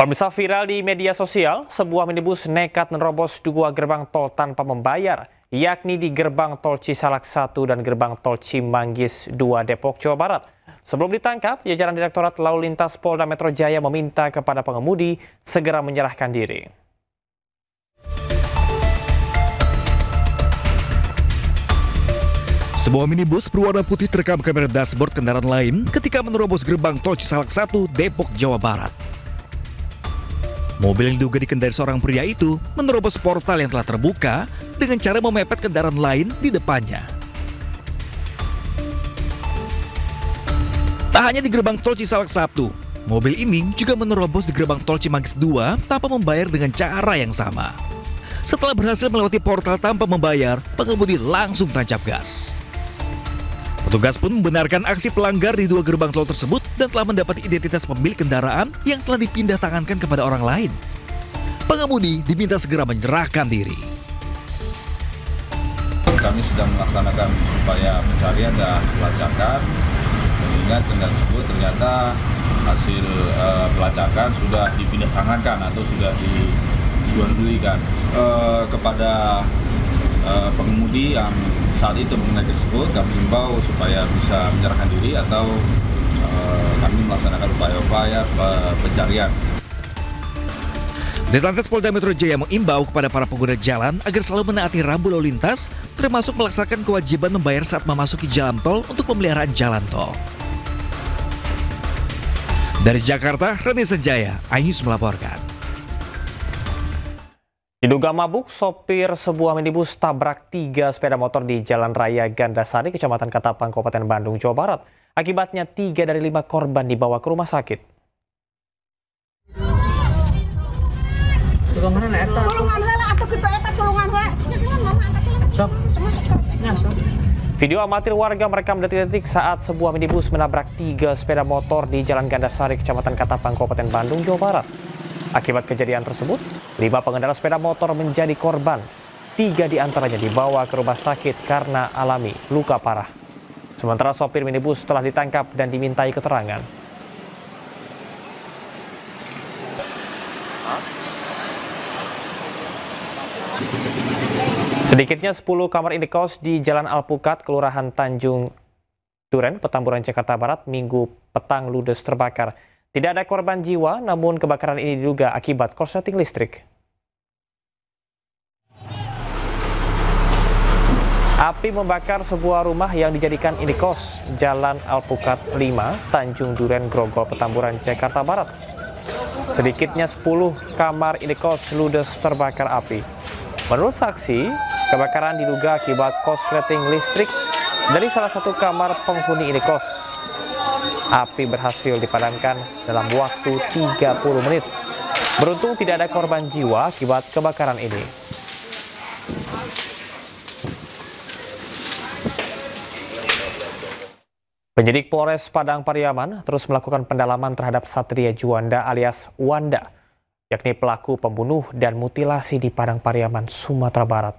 Pemirsa, viral di media sosial, sebuah minibus nekat menerobos dua gerbang tol tanpa membayar, yakni di gerbang tol Cisalak 1 dan gerbang tol Cimanggis 2 Depok, Jawa Barat. Sebelum ditangkap, jajaran Direktorat Lalu Lintas Polda Metro Jaya meminta kepada pengemudi segera menyerahkan diri. Sebuah minibus berwarna putih terekam kamera dashboard kendaraan lain ketika menerobos gerbang tol Cisalak 1 Depok, Jawa Barat. Mobil yang diduga dikendarai seorang pria itu menerobos portal yang telah terbuka dengan cara memepet kendaraan lain di depannya. Tak hanya di gerbang tol Cisalak 1, mobil ini juga menerobos di gerbang tol Cimanggis 2 tanpa membayar dengan cara yang sama. Setelah berhasil melewati portal tanpa membayar, pengemudi langsung tancap gas. Petugas pun membenarkan aksi pelanggar di dua gerbang tol tersebut dan telah mendapat identitas pemilik kendaraan yang telah dipindah tangankan kepada orang lain. Pengemudi diminta segera menyerahkan diri. Kami sedang melaksanakan upaya pencarian dan pelacakan, mengingat kendaraan tersebut ternyata hasil pelacakan sudah dipindah tangankan atau sudah dijual-belikan kepada pengemudi yang saat itu mengenai tersebut. Kami himbau supaya bisa menyerahkan diri atau kami melaksanakan upaya-upaya pencarian. Ditlantas Polda Metro Jaya mengimbau kepada para pengguna jalan agar selalu menaati rambu lalu lintas, termasuk melaksanakan kewajiban membayar saat memasuki jalan tol untuk pemeliharaan jalan tol. Dari Jakarta, Reni Sanjaya, iNews melaporkan. Diduga mabuk, sopir sebuah minibus tabrak 3 sepeda motor di Jalan Raya Gandasari, Kecamatan Katapang, Kabupaten Bandung, Jawa Barat. Akibatnya 3 dari 5 korban dibawa ke rumah sakit. Video amatir warga merekam detik-detik saat sebuah minibus menabrak 3 sepeda motor di Jalan Gandasari, Kecamatan Katapang, Kabupaten Bandung, Jawa Barat. Akibat kejadian tersebut, 5 pengendara sepeda motor menjadi korban. 3 diantaranya dibawa ke rumah sakit karena alami luka parah. Sementara sopir minibus telah ditangkap dan dimintai keterangan. Sedikitnya 10 kamar indekos di Jalan Alpukat, Kelurahan Tanjung Duren, Petamburan, Jakarta Barat, Minggu petang ludes terbakar. Tidak ada korban jiwa, namun kebakaran ini diduga akibat korsleting listrik. Api membakar sebuah rumah yang dijadikan indekos Jalan Alpukat 5, Tanjung Duren, Grogol, Petamburan, Jakarta Barat. Sedikitnya 10 kamar indekos ludes terbakar api. Menurut saksi, kebakaran diduga akibat korsleting listrik dari salah satu kamar penghuni indekos. Api berhasil dipadamkan dalam waktu 30 menit. Beruntung tidak ada korban jiwa akibat kebakaran ini. Penyidik Polres Padang Pariaman terus melakukan pendalaman terhadap Satria Juanda alias Wanda, yakni pelaku pembunuh dan mutilasi di Padang Pariaman, Sumatera Barat.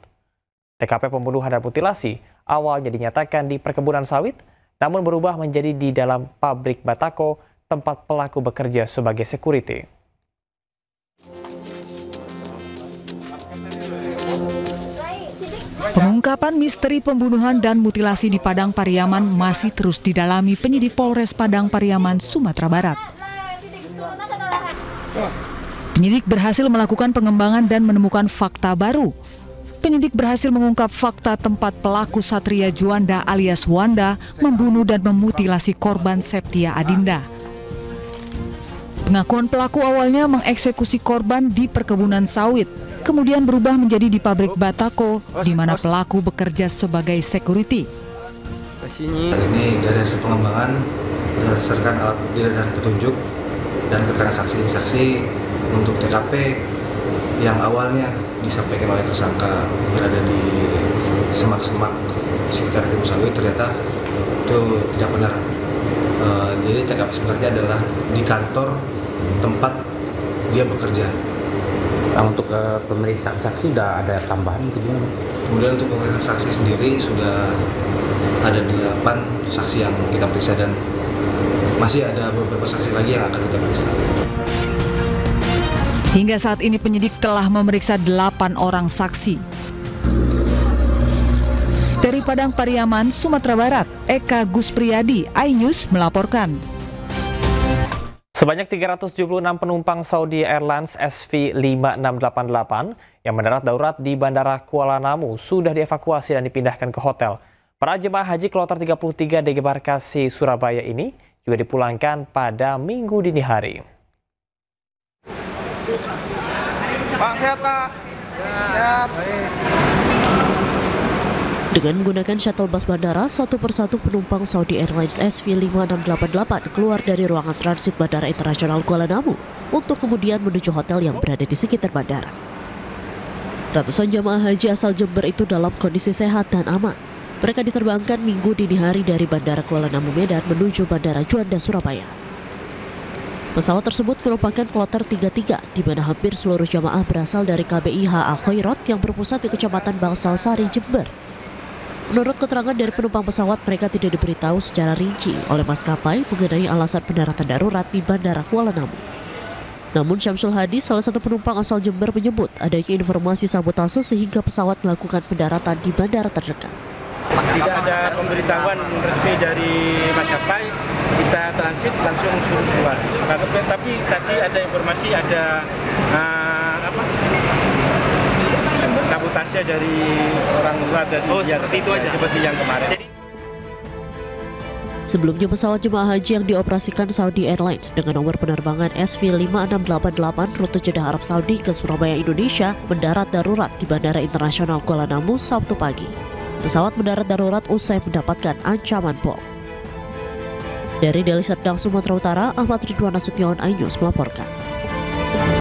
TKP pembunuhan dan mutilasi awalnya dinyatakan di perkebunan sawit, namun berubah menjadi di dalam pabrik batako tempat pelaku bekerja sebagai security. Pengungkapan misteri pembunuhan dan mutilasi di Padang Pariaman masih terus didalami penyidik Polres Padang Pariaman, Sumatera Barat. Penyidik berhasil melakukan pengembangan dan menemukan fakta baru. Penyidik berhasil mengungkap fakta tempat pelaku Satria Juanda alias Wanda membunuh dan memutilasi korban Septia Adinda. Pengakuan pelaku awalnya mengeksekusi korban di perkebunan sawit, kemudian berubah menjadi di pabrik batako, di mana pelaku bekerja sebagai security. Ini dari hasil pengembangan berdasarkan alat bukti dan petunjuk dan keterangan saksi-saksi untuk TKP yang awalnya disampaikan oleh tersangka berada di semak-semak sekitar perkebunan sawit, ternyata itu tidak benar. Jadi TKP sebenarnya adalah di kantor tempat dia bekerja. Nah, untuk pemeriksaan saksi sudah ada tambahan gimana? Kemudian untuk pemeriksaan saksi sendiri sudah ada 8 saksi yang kita periksa dan masih ada beberapa saksi lagi yang akan kita periksa. Hingga saat ini penyidik telah memeriksa 8 orang saksi. Dari Padang Pariaman, Sumatera Barat, Eka Guspriyadi, iNews melaporkan. Sebanyak 376 penumpang Saudi Airlines SV5688 yang mendarat darurat di Bandara Kuala Namu sudah dievakuasi dan dipindahkan ke hotel. Para jemaah haji kloter 33 DG Barkasi Surabaya ini juga dipulangkan pada Minggu dini hari. Pak, sehat Pak. Sehat. Dengan menggunakan shuttle bus bandara, satu persatu penumpang Saudi Airlines SV5688 keluar dari ruangan transit Bandara Internasional Kuala Namu untuk kemudian menuju hotel yang berada di sekitar bandara. Ratusan jemaah haji asal Jember itu dalam kondisi sehat dan aman. Mereka diterbangkan Minggu dini hari dari Bandara Kuala Namu Medan menuju Bandara Juanda Surabaya. Pesawat tersebut merupakan kloter 33, di mana hampir seluruh jemaah berasal dari KBI HA Khairat yang berpusat di Kecamatan Bangsal Sari, Jember. Menurut keterangan dari penumpang pesawat, mereka tidak diberitahu secara rinci oleh maskapai mengenai alasan pendaratan darurat di Bandara Kuala Namu. Namun Syamsul Hadi, salah satu penumpang asal Jember, menyebut adanya informasi sabotase sehingga pesawat melakukan pendaratan di bandara terdekat. Tidak ada pemberitahuan resmi dari maskapai, kita transit langsung suruh keluar. Tapi tadi ada informasi ada sabotase dari orang luar dari seperti itu aja, seperti yang kemarin. Sebelumnya pesawat jemaah haji yang dioperasikan Saudi Airlines dengan nomor penerbangan SV5688 rute Jeddah Arab Saudi ke Surabaya, Indonesia mendarat darurat di Bandara Internasional Kuala Namu Sabtu pagi. Pesawat mendarat darurat usai mendapatkan ancaman bom. Dari Deli Serdang, Sumatera Utara, Ahmad Ridwan Nasution, iNews melaporkan.